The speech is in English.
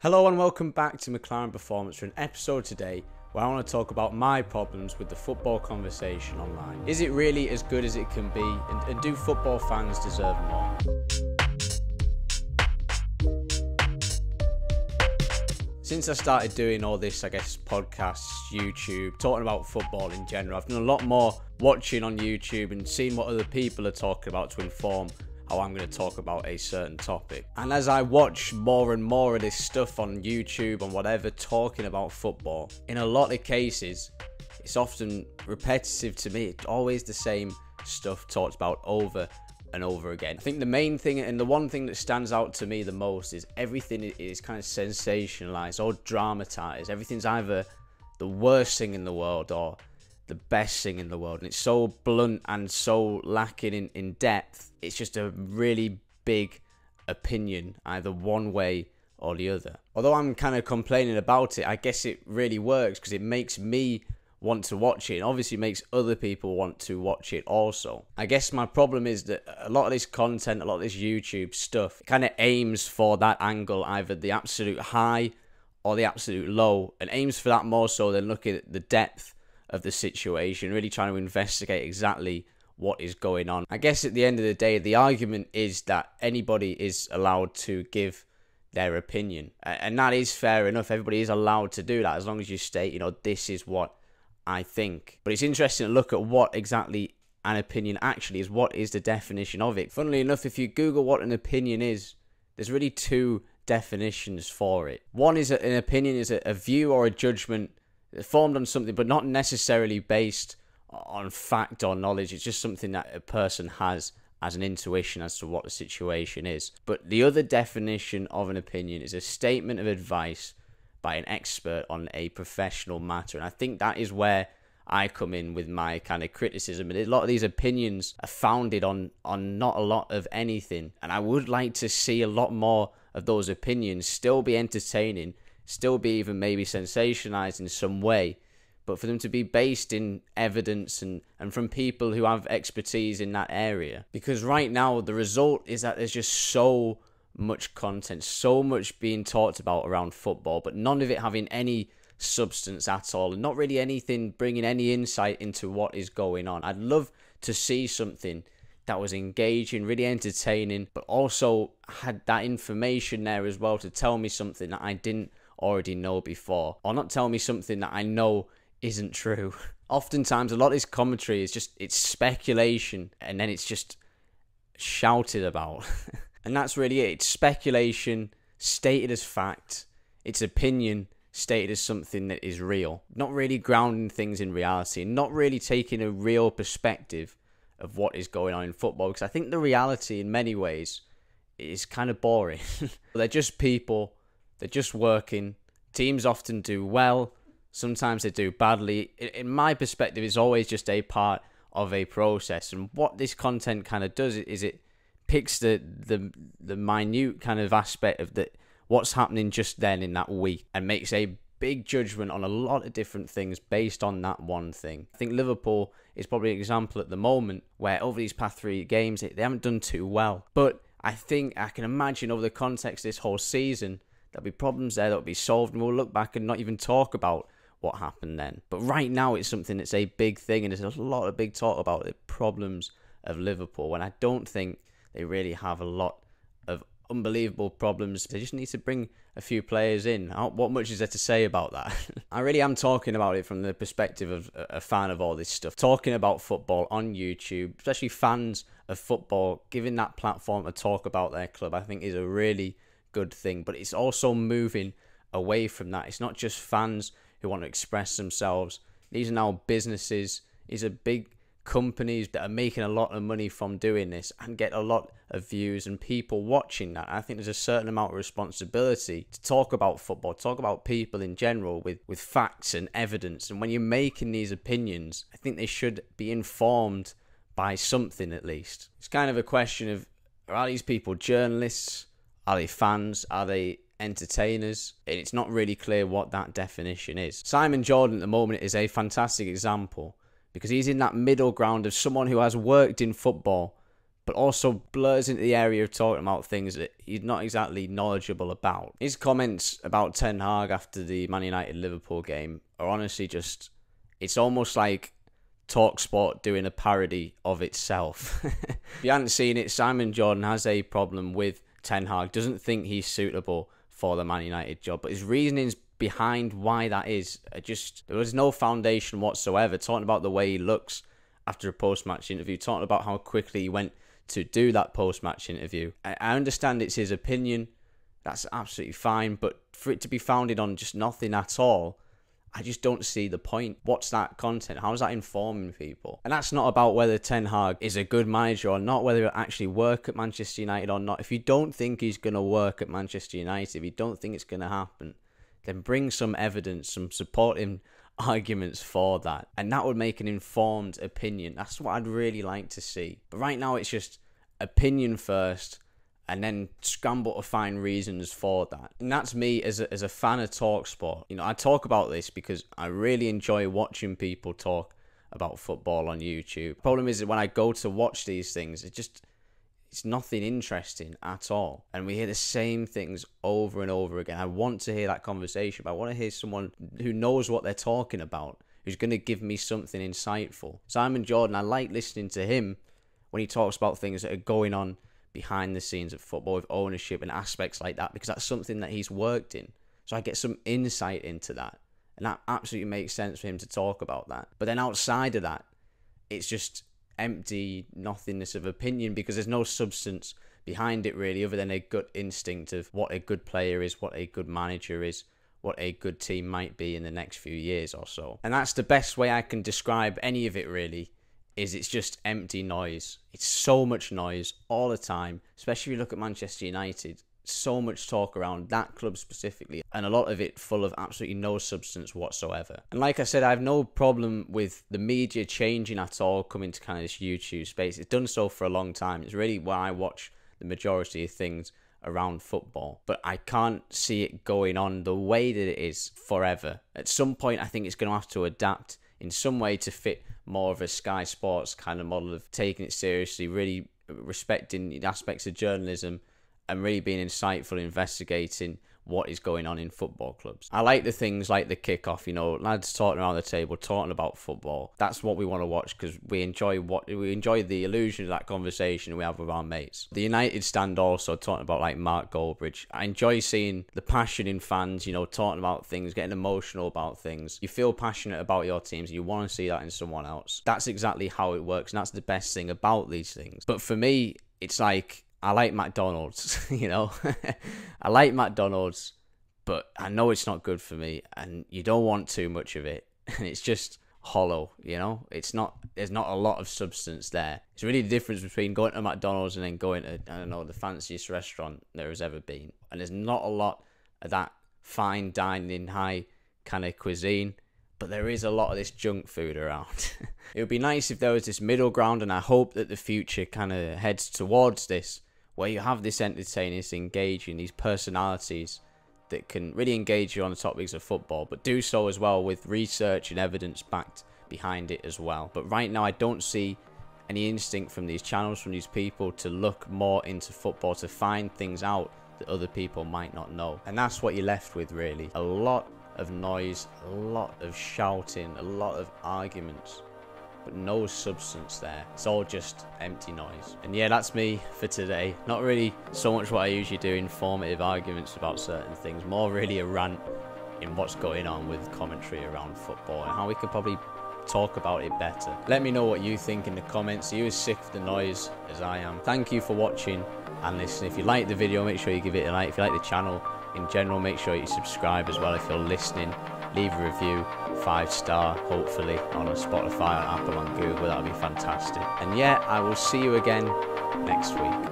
Hello and welcome back to McClaren Performance for an episode today where I want to talk about my problems with the football conversation online. Is it really as good as it can be, and do football fans deserve more? Since I started doing all this, podcasts, YouTube, talking about football in general, I've done a lot more watching on YouTube and seeing what other people are talking about to inform how I'm going to talk about a certain topic. And as I watch more and more of this stuff on YouTube and whatever talking about football, in a lot of cases, it's often repetitive to me. It's always the same stuff talked about over and over again. I think the main thing and the one thing that stands out to me the most is everything is kind of sensationalized or dramatized. Everything's either the worst thing in the world or the best thing in the world, and it's so blunt and so lacking in depth. It's just a really big opinion, either one way or the other. Although I'm kind of complaining about it, I guess it really works because it makes me want to watch it, and obviously makes other people want to watch it also. I guess my problem is that a lot of this content, a lot of this YouTube stuff, kind of aims for that angle, either the absolute high or the absolute low, and aims for that more so than looking at the depth of the situation, really trying to investigate exactly what is going on. I guess at the end of the day, the argument is that anybody is allowed to give their opinion, and that is fair enough. Everybody is allowed to do that as long as you state, this is what I think. But it's interesting to look at what exactly an opinion actually is. What is the definition of it? Funnily enough, if you Google what an opinion is, there's really two definitions for it. One is an opinion is a view or a judgment formed on something, but not necessarily based on fact or knowledge. It's just something that a person has as an intuition as to what the situation is. But the other definition of an opinion is a statement of advice by an expert on a professional matter. And I think that is where I come in with my kind of criticism. And a lot of these opinions are founded on not a lot of anything. And I would like to see a lot more of those opinions still be entertaining, still be even maybe sensationalized in some way, but for them to be based in evidence and from people who have expertise in that area. Because right now, the result is that there's just so much content, so much being talked about around football, but none of it having any substance at all, and not really anything bringing any insight into what is going on. I'd love to see something that was engaging, really entertaining, but also had that information there as well to tell me something that I didn't already know before, or not tell me something that I know isn't true. Oftentimes, a lot of this commentary is it's speculation, and then it's just shouted about. And that's really it. It's speculation stated as fact. It's opinion stated as something that is real. Not really grounding things in reality, and not really taking a real perspective of what is going on in football, because I think the reality in many ways is kind of boring. They're just people. They're just working. Teams often do well. Sometimes they do badly. In my perspective, it's always just a part of a process. And what this content kind of does is it picks the minute kind of aspect of what's happening just then in that week, and makes a big judgment on a lot of different things based on that one thing. I think Liverpool is probably an example at the moment where over these past 3 games, they haven't done too well. But I think I can imagine over the context of this whole season, there'll be problems there that'll be solved, and we'll look back and not even talk about what happened then. But right now, it's something that's a big thing, and there's a lot of big talk about the problems of Liverpool, when I don't think they really have a lot of unbelievable problems. They just need to bring a few players in. What much is there to say about that? I really am talking about it from the perspective of a fan of all this stuff. Talking about football on YouTube, especially fans of football, giving that platform to talk about their club, I think is a really good thing. But it's also moving away from that. It's not just fans who want to express themselves. These are now businesses. These are big companies that are making a lot of money from doing this and get a lot of views and people watching that. I think there's a certain amount of responsibility to talk about football, talk about people in general with facts and evidence. And when you're making these opinions, I think they should be informed by something at least. It's kind of a question of, are these people journalists? Are they fans? Are they entertainers? And it's not really clear what that definition is. Simon Jordan at the moment is a fantastic example, because he's in that middle ground of someone who has worked in football but also blurs into the area of talking about things that he's not exactly knowledgeable about. His comments about Ten Hag after the Man United-Liverpool game are honestly just, it's almost like TalkSport doing a parody of itself. If you haven't seen it, Simon Jordan has a problem with Ten Hag, doesn't think he's suitable for the Man United job, but his reasonings behind why that is, there was no foundation whatsoever. Talking about the way he looks after a post-match interview, talking about how quickly he went to do that post-match interview. I understand it's his opinion, that's absolutely fine, but for it to be founded on just nothing at all, I just don't see the point. What's that content? How is that informing people? And that's not about whether Ten Hag is a good manager or not, whether he'll actually work at Manchester United or not. If you don't think he's going to work at Manchester United, if you don't think it's going to happen, then bring some evidence, some supporting arguments for that. And that would make an informed opinion. That's what I'd really like to see. But right now it's just opinion first, and then scramble to find reasons for that. And that's me as a fan of TalkSport. You know, I talk about this because I really enjoy watching people talk about football on YouTube. The problem is that when I go to watch these things, it's nothing interesting at all. And we hear the same things over and over again. I want to hear that conversation, but I want to hear someone who knows what they're talking about, who's going to give me something insightful. Simon Jordan, I like listening to him when he talks about things that are going on behind the scenes of football with ownership and aspects like that, because that's something that he's worked in. So I get some insight into that. And that absolutely makes sense for him to talk about that. But then outside of that, it's just empty nothingness of opinion, because there's no substance behind it really, other than a gut instinct of what a good player is, what a good manager is, what a good team might be in the next few years or so. And that's the best way I can describe any of it really, is it's just empty noise. It's so much noise all the time, especially if you look at Manchester United. So much talk around that club specifically, and a lot of it full of absolutely no substance whatsoever. And like I said, I have no problem with the media changing at all, coming to kind of this YouTube space. It's done so for a long time. It's really where I watch the majority of things around football. But I can't see it going on the way that it is forever. At some point, I think it's going to have to adapt in some way to fit more of a Sky Sports kind of model of taking it seriously, really respecting the aspects of journalism and really being insightful, investigating what is going on in football clubs. I like the things like the kickoff, you know, lads talking around the table, talking about football. That's what we want to watch, because we enjoy the illusion of that conversation we have with our mates. The United stand also talking about like Mark Goldbridge. I enjoy seeing the passion in fans, you know, talking about things, getting emotional about things. You feel passionate about your teams and you want to see that in someone else. That's exactly how it works, and that's the best thing about these things. But for me, it's like, I like McDonald's, you know. I like McDonald's, but I know it's not good for me, and you don't want too much of it. And it's just hollow, you know. There's not a lot of substance there. It's really the difference between going to McDonald's and then going to, I don't know, the fanciest restaurant there has ever been. And there's not a lot of that fine dining, high kind of cuisine, but there is a lot of this junk food around. It would be nice if there was this middle ground, and I hope that the future kind of heads towards this, where you have this entertaining, this engaging, these personalities that can really engage you on the topics of football, but do so as well with research and evidence backed behind it as well. But right now I don't see any instinct from these channels, from these people, to look more into football, to find things out that other people might not know. And that's what you're left with really. A lot of noise, a lot of shouting, a lot of arguments, but no substance there. It's all just empty noise. And yeah, that's me for today. Not really so much what I usually do, informative arguments about certain things, more really a rant in what's going on with commentary around football and how we could probably talk about it better. Let me know what you think in the comments. Are you as sick of the noise as I am? Thank you for watching and listening. If you like the video, make sure you give it a like. If you like the channel in general, make sure you subscribe as well if you're listening. Leave a review, 5-star, hopefully, on Spotify, on Apple, on Google. That would be fantastic. And yeah, I will see you again next week.